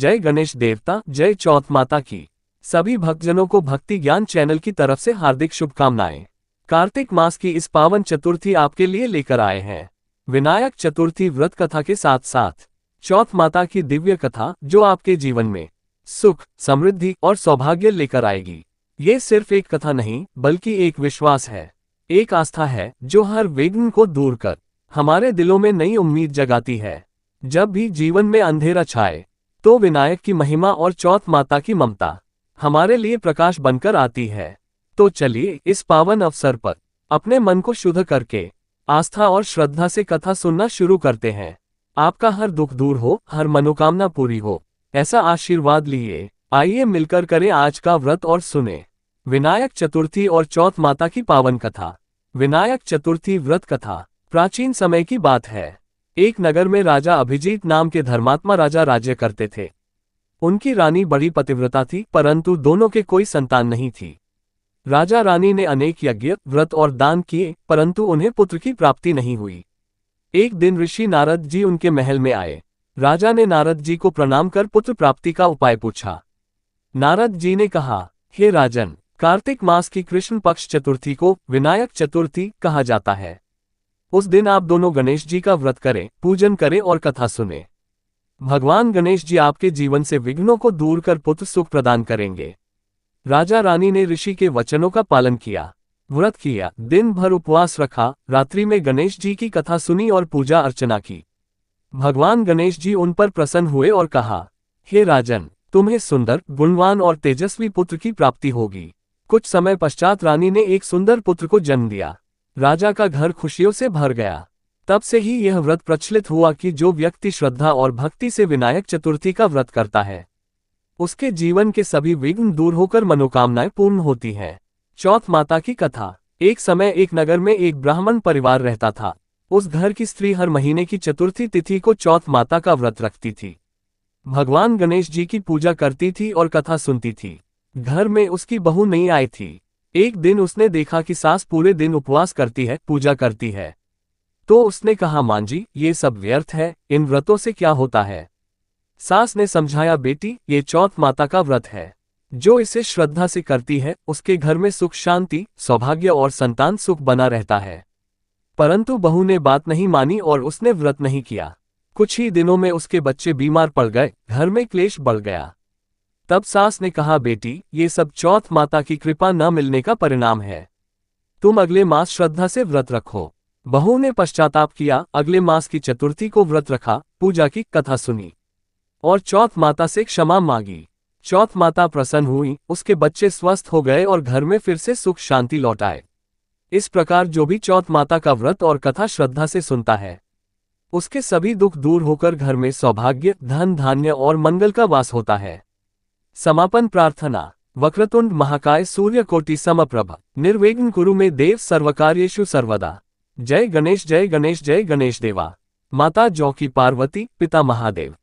जय गणेश देवता, जय चौथ माता की। सभी भक्तजनों को भक्ति ज्ञान चैनल की तरफ से हार्दिक शुभकामनाएं। कार्तिक मास की इस पावन चतुर्थी आपके लिए लेकर आए हैं विनायक चतुर्थी व्रत कथा के साथ साथ चौथ माता की दिव्य कथा, जो आपके जीवन में सुख, समृद्धि और सौभाग्य लेकर आएगी। ये सिर्फ एक कथा नहीं, बल्कि एक विश्वास है, एक आस्था है जो हर विघ्न को दूर कर हमारे दिलों में नई उम्मीद जगाती है। जब भी जीवन में अंधेरा छाए, तो विनायक की महिमा और चौथ माता की ममता हमारे लिए प्रकाश बनकर आती है। तो चलिए इस पावन अवसर पर अपने मन को शुद्ध करके आस्था और श्रद्धा से कथा सुनना शुरू करते हैं। आपका हर दुख दूर हो, हर मनोकामना पूरी हो, ऐसा आशीर्वाद लिए। आइए मिलकर करें आज का व्रत और सुने विनायक चतुर्थी और चौथ माता की पावन कथा। विनायक चतुर्थी व्रत कथा प्राचीन समय की बात है। एक नगर में राजा अभिजीत नाम के धर्मात्मा राजा राज्य करते थे। उनकी रानी बड़ी पतिव्रता थी, परंतु दोनों के कोई संतान नहीं थी। राजा रानी ने अनेक यज्ञ, व्रत और दान किए, परंतु उन्हें पुत्र की प्राप्ति नहीं हुई। एक दिन ऋषि नारद जी उनके महल में आए। राजा ने नारद जी को प्रणाम कर पुत्र प्राप्ति का उपाय पूछा। नारद जी ने कहा, हे राजन, कार्तिक मास की कृष्ण पक्ष चतुर्थी को विनायक चतुर्थी कहा जाता है। उस दिन आप दोनों गणेश जी का व्रत करें, पूजन करें और कथा सुने। भगवान गणेश जी आपके जीवन से विघ्नों को दूर कर पुत्र सुख प्रदान करेंगे। राजा रानी ने ऋषि के वचनों का पालन किया, व्रत किया, दिन भर उपवास रखा, रात्रि में गणेश जी की कथा सुनी और पूजा अर्चना की। भगवान गणेश जी उन पर प्रसन्न हुए और कहा, हे राजन, तुम्हें सुंदर, गुणवान और तेजस्वी पुत्र की प्राप्ति होगी। कुछ समय पश्चात रानी ने एक सुंदर पुत्र को जन्म दिया। राजा का घर खुशियों से भर गया। तब से ही यह व्रत प्रचलित हुआ कि जो व्यक्ति श्रद्धा और भक्ति से विनायक चतुर्थी का व्रत करता है, उसके जीवन के सभी विघ्न दूर होकर मनोकामनाएं पूर्ण होती हैं। चौथ माता की कथा। एक समय एक नगर में एक ब्राह्मण परिवार रहता था। उस घर की स्त्री हर महीने की चतुर्थी तिथि को चौथ माता का व्रत रखती थी। भगवान गणेश जी की पूजा करती थी और कथा सुनती थी। घर में उसकी बहू नहीं आई थी। एक दिन उसने देखा कि सास पूरे दिन उपवास करती है, पूजा करती है। तो उसने कहा, मां जी, ये सब व्यर्थ है, इन व्रतों से क्या होता है। सास ने समझाया, बेटी, ये चौथ माता का व्रत है। जो इसे श्रद्धा से करती है, उसके घर में सुख, शांति, सौभाग्य और संतान सुख बना रहता है। परंतु बहू ने बात नहीं मानी और उसने व्रत नहीं किया। कुछ ही दिनों में उसके बच्चे बीमार पड़ गए, घर में क्लेश बढ़ गया। तब सास ने कहा, बेटी, ये सब चौथ माता की कृपा न मिलने का परिणाम है। तुम अगले मास श्रद्धा से व्रत रखो। बहू ने पश्चाताप किया, अगले मास की चतुर्थी को व्रत रखा, पूजा की, कथा सुनी और चौथ माता से क्षमा मांगी। चौथ माता प्रसन्न हुई, उसके बच्चे स्वस्थ हो गए और घर में फिर से सुख शांति लौट आए। इस प्रकार जो भी चौथ माता का व्रत और कथा श्रद्धा से सुनता है, उसके सभी दुख दूर होकर घर में सौभाग्य, धन धान्य और मंगल का वास होता है। समापन प्रार्थना। वक्रतुंड महाकाय सूर्यकोटि समप्रभ निर्विघ्न कुरु मे देव सर्वकार्येषु सर्वदा। जय गणेश, जय गणेश, जय गणेश देवा। माता जौ की पार्वती, पिता महादेव।